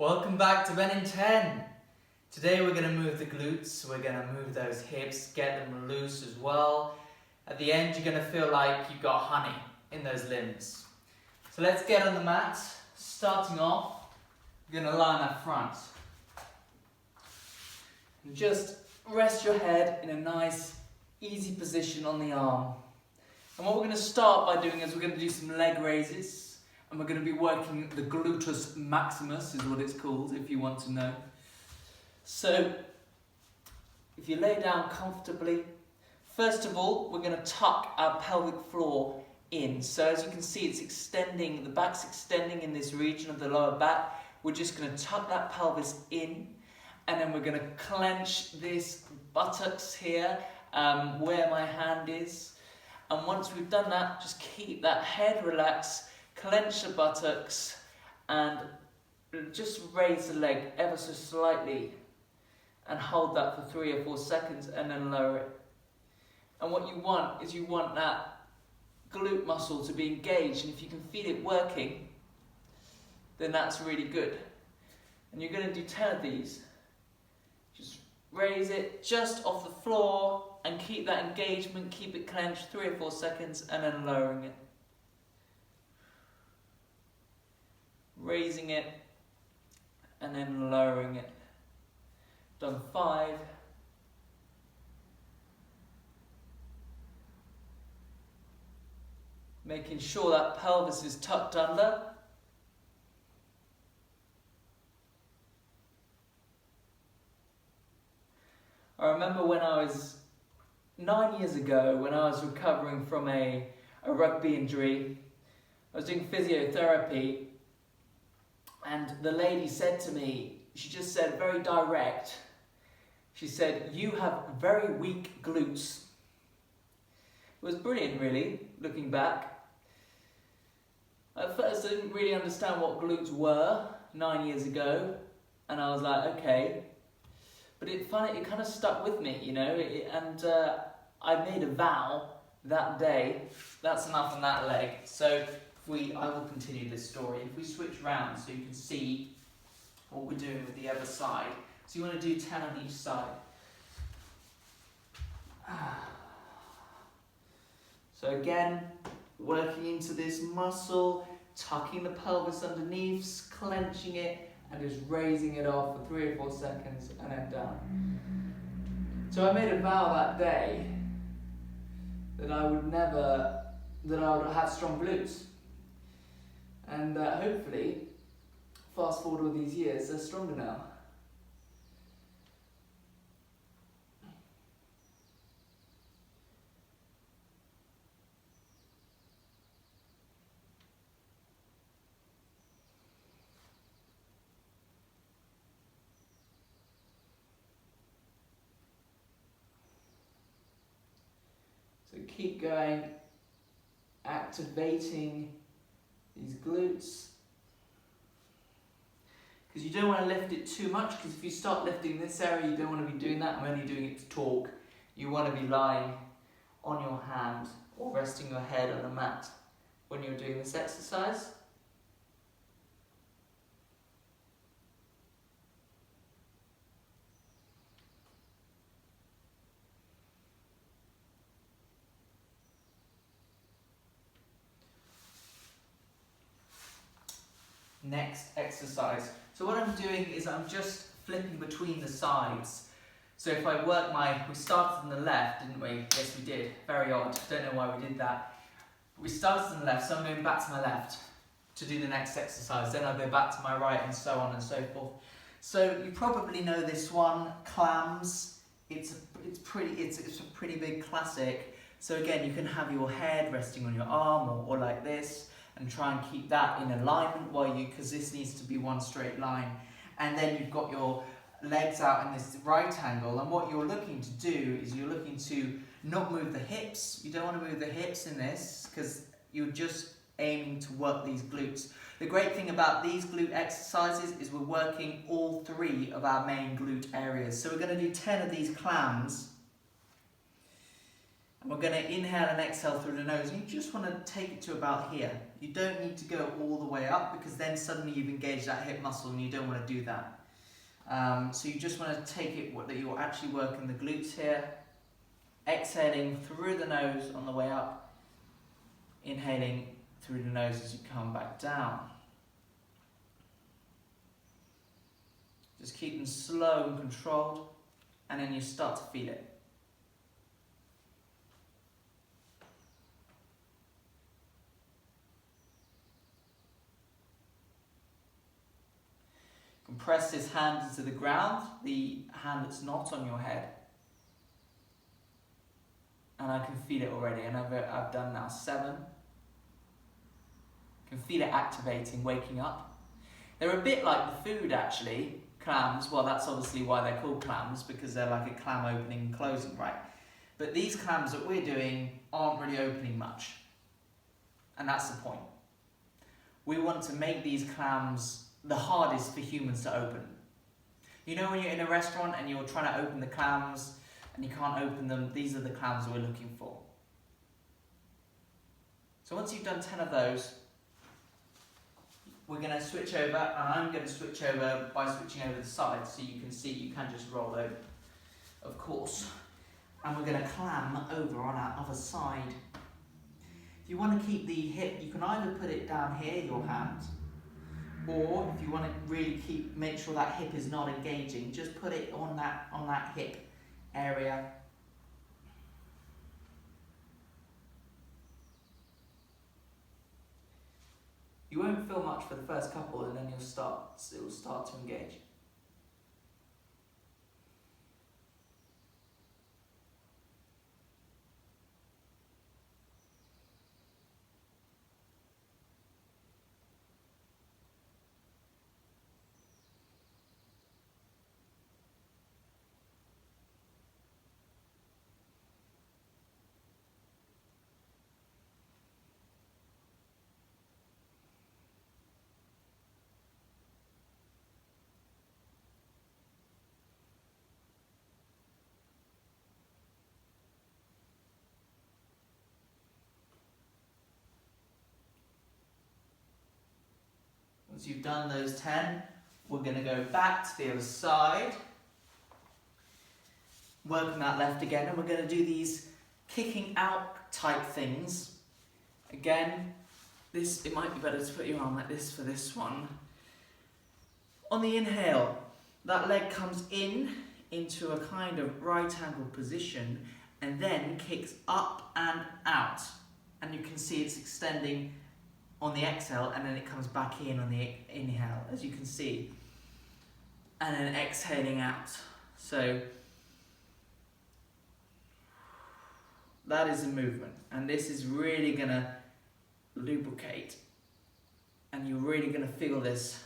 Welcome back to Ben in 10. Today we're going to move the glutes, we're going to move those hips, get them loose as well. At the end you're going to feel like you've got honey in those limbs. So let's get on the mat. Starting off, you're going to lie on that front. And just rest your head in a nice, easy position on the arm. And what we're going to start by doing is we're going to do some leg raises. And we're going to be working the gluteus maximus, is what it's called, if you want to know. So, if you lay down comfortably, first of all, we're going to tuck our pelvic floor in. So as you can see, it's extending, the back's extending in this region of the lower back. We're just going to tuck that pelvis in, and then we're going to clench this buttocks here, where my hand is. And once we've done that, just keep that head relaxed. Clench the buttocks and just raise the leg ever so slightly and hold that for 3 or 4 seconds and then lower it. And what you want is you want that glute muscle to be engaged, and if you can feel it working, then that's really good. And you're going to do 10 of these. Just raise it just off the floor and keep that engagement, keep it clenched 3 or 4 seconds and then lowering it. Raising it and then lowering it. Done 5. Making sure that pelvis is tucked under. I remember when I was 9 years ago, when I was recovering from a rugby injury, I was doing physiotherapy. And the lady said to me, she just said very direct, she said, "You have very weak glutes." It was brilliant really, looking back. At first I didn't really understand what glutes were 9 years ago, and I was like, okay. But it kind of stuck with me, you know, I made a vow that day, that's enough on that leg. So I will continue this story. If we switch round so you can see what we're doing with the other side. So you want to do 10 on each side. So again, working into this muscle, tucking the pelvis underneath, clenching it, and just raising it off for 3 or 4 seconds and then down. So I made a vow that day that I would have strong glutes. And hopefully, fast forward all these years, they're stronger now. So keep going, activating these glutes, because you don't want to lift it too much, because if you start lifting this area you don't want to be doing that. I'm only doing it to talk. You want to be lying on your hand or resting your head on a mat when you're doing this exercise. Next exercise. So what I'm doing is I'm just flipping between the sides. So if I work we started on the left, didn't we? Yes, we did. Very odd. Don't know why we did that. We started on the left, so I'm going back to my left to do the next exercise. Then I'll go back to my right and so on and so forth. So you probably know this one, Clams. It's a pretty big classic. So again, you can have your head resting on your arm or like this, and try and keep that in alignment because this needs to be one straight line. And then you've got your legs out in this right angle, and what you're looking to do is you're looking to not move the hips. You don't want to move the hips in this because you're just aiming to work these glutes. The great thing about these glute exercises is we're working all 3 of our main glute areas. So we're going to do 10 of these clams. And we're going to inhale and exhale through the nose. You just want to take it to about here. You don't need to go all the way up because then suddenly you've engaged that hip muscle and you don't want to do that. So you just want to take it that you're actually working the glutes here, exhaling through the nose on the way up, inhaling through the nose as you come back down. Just keep them slow and controlled, and then you start to feel it. You can press this hand into the ground, the hand that's not on your head. And I can feel it already, and I've done now 7. You can feel it activating, waking up. They're a bit like the food actually. Clams, well that's obviously why they're called clams, because they're like a clam opening and closing, right? But these clams that we're doing aren't really opening much. And that's the point. We want to make these clams the hardest for humans to open. You know when you're in a restaurant and you're trying to open the clams and you can't open them, these are the clams we're looking for. So once you've done 10 of those, we're going to switch over, and I'm going to switch over by switching over the side so you can see, you can just roll over, of course. And we're going to clam over on our other side. If you want to keep the hip, you can either put it down here, your hand, or if you want to really make sure that hip is not engaging, just put it on that hip area. You won't feel much for the first couple, and then it will start to engage. Once you've done those 10, we're going to go back to the other side, working that left again, and we're going to do these kicking out type things. Again, it might be better to put your arm like this for this one. On the inhale, that leg comes into a kind of right angle position and then kicks up and out. And you can see it's extending on the exhale, and then it comes back in on the inhale, as you can see. And then exhaling out. So that is a movement, and this is really gonna lubricate, and you're really gonna feel this.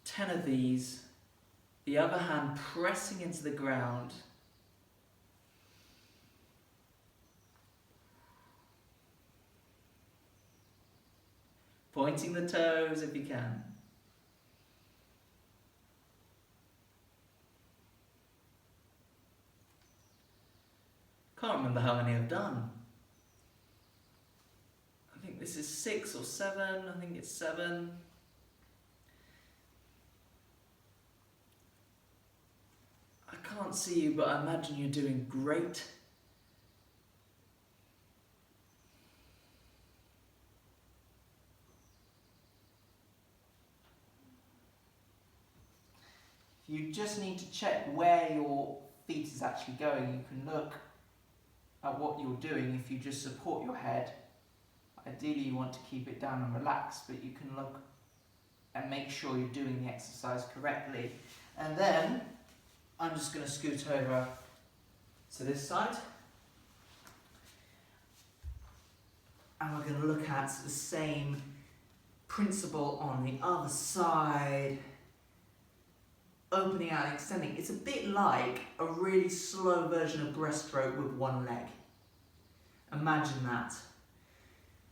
10 of these, the other hand pressing into the ground. Pointing the toes if you can. Can't remember how many I've done. I think this is 6 or 7, I think it's 7. I can't see you, but I imagine you're doing great. You just need to check where your feet is actually going. You can look at what you're doing if you just support your head. Ideally you want to keep it down and relaxed, but you can look and make sure you're doing the exercise correctly. And then I'm just going to scoot over to this side. And we're going to look at the same principle on the other side. Opening out and extending. It's a bit like a really slow version of breaststroke with one leg. Imagine that.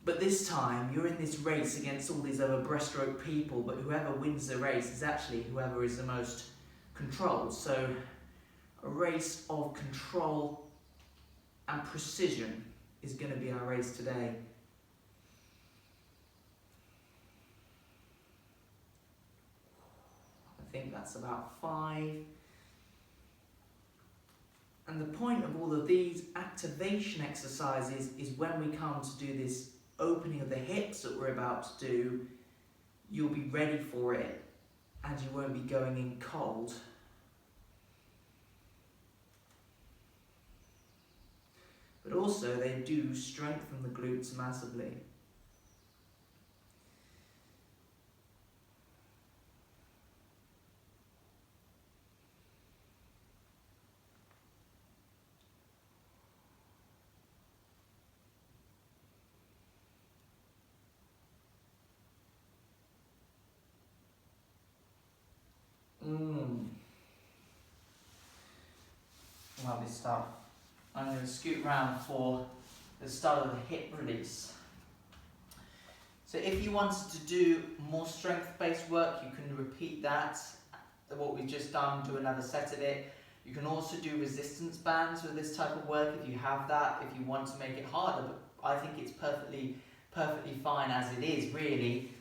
But this time you're in this race against all these other breaststroke people, but whoever wins the race is actually whoever is the most controlled. So a race of control and precision is going to be our race today. think that's about 5. And the point of all of these activation exercises is when we come to do this opening of the hips that we're about to do, you'll be ready for it and you won't be going in cold. But also they do strengthen the glutes massively. Lovely stuff. I'm going to scoot round for the start of the hip release. So if you wanted to do more strength-based work, you can repeat that, what we've just done, do another set of it. You can also do resistance bands with this type of work if you have that, if you want to make it harder, but I think it's perfectly fine as it is, really.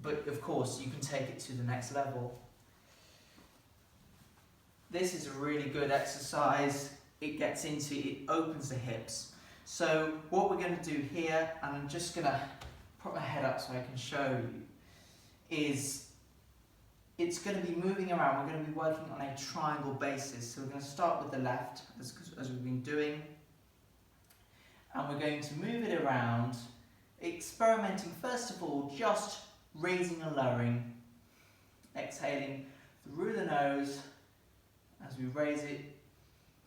But of course, you can take it to the next level. This is a really good exercise. It opens the hips. So what we're going to do here, and I'm just going to put my head up so I can show you, is it's going to be moving around. We're going to be working on a triangle basis. So we're going to start with the left, as we've been doing. And we're going to move it around, experimenting first of all, just raising and lowering, exhaling through the nose as we raise it,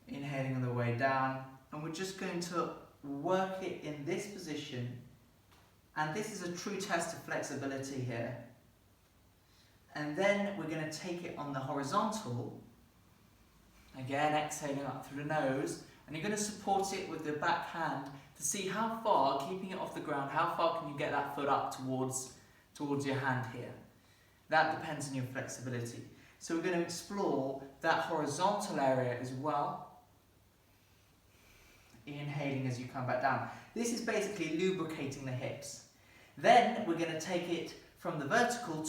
inhaling on the way down, and we're just going to work it in this position, and this is a true test of flexibility here. And then we're going to take it on the horizontal, again exhaling up through the nose, and you're going to support it with the back hand to see how far, keeping it off the ground, how far can you get that foot up towards your hand here. That depends on your flexibility. So we're going to explore that horizontal area as well. Inhaling as you come back down. This is basically lubricating the hips. Then we're going to take it from the vertical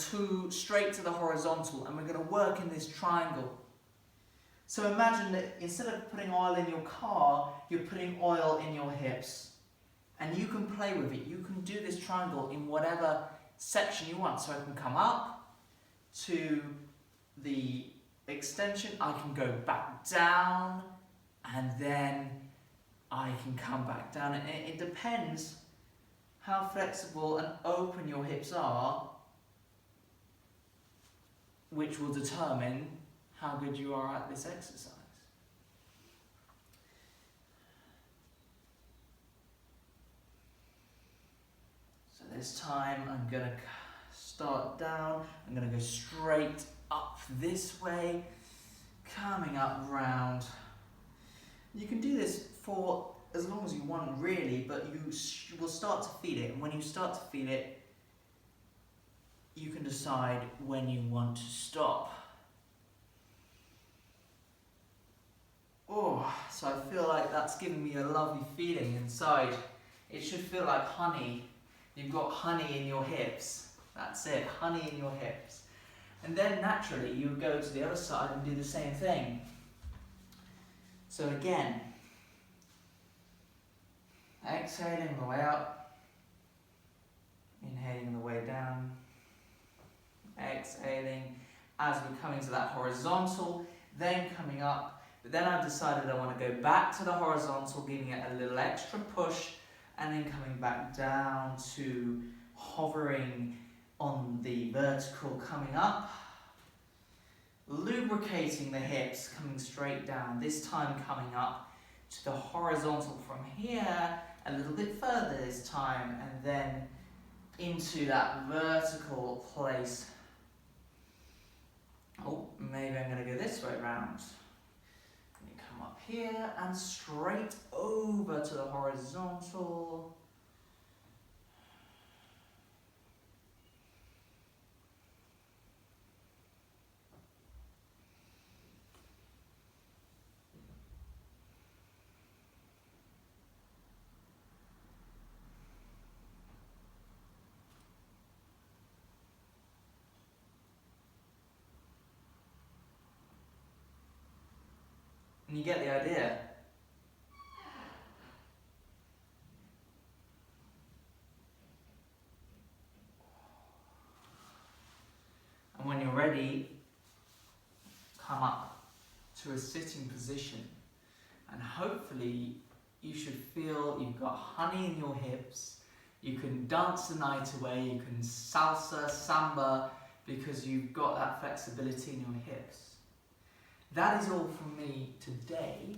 straight to the horizontal, and we're going to work in this triangle. So imagine that instead of putting oil in your car, you're putting oil in your hips. And you can play with it. You can do this triangle in whatever section you want. So I can come up to the extension, I can go back down, and then I can come back down. And it depends how flexible and open your hips are, which will determine how good you are at this exercise. So this time I'm going to start down, I'm going to go straight up this way, coming up round. You can do this for as long as you want, really, but you will start to feel it, and when you start to feel it, you can decide when you want to stop. Oh, so I feel like that's giving me a lovely feeling inside. It should feel like honey. You've got honey in your hips. That's it, honey in your hips. And then naturally you would go to the other side and do the same thing. So again, exhaling the way up, inhaling the way down, exhaling as we're coming to that horizontal, then coming up. But then I've decided I want to go back to the horizontal, giving it a little extra push, and then coming back down to hovering on the vertical, coming up, lubricating the hips, coming straight down, this time coming up to the horizontal from here, a little bit further this time, and then into that vertical place. Oh, maybe I'm going to go this way around. Come up here and straight over to the horizontal. And you get the idea. And when you're ready, come up to a sitting position. And hopefully you should feel you've got honey in your hips. You can dance the night away, you can salsa, samba, because you've got that flexibility in your hips. That is all from me today.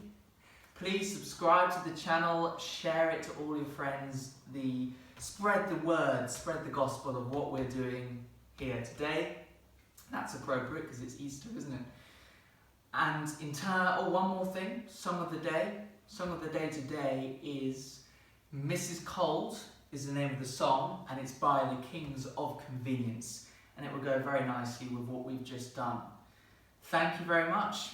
Please subscribe to the channel, share it to all your friends, spread the word, spread the gospel of what we're doing here today. That's appropriate because it's Easter, isn't it? And one more thing, song of the day today is Mrs. Cold is the name of the song, and it's by the Kings of Convenience, and it will go very nicely with what we've just done. Thank you very much.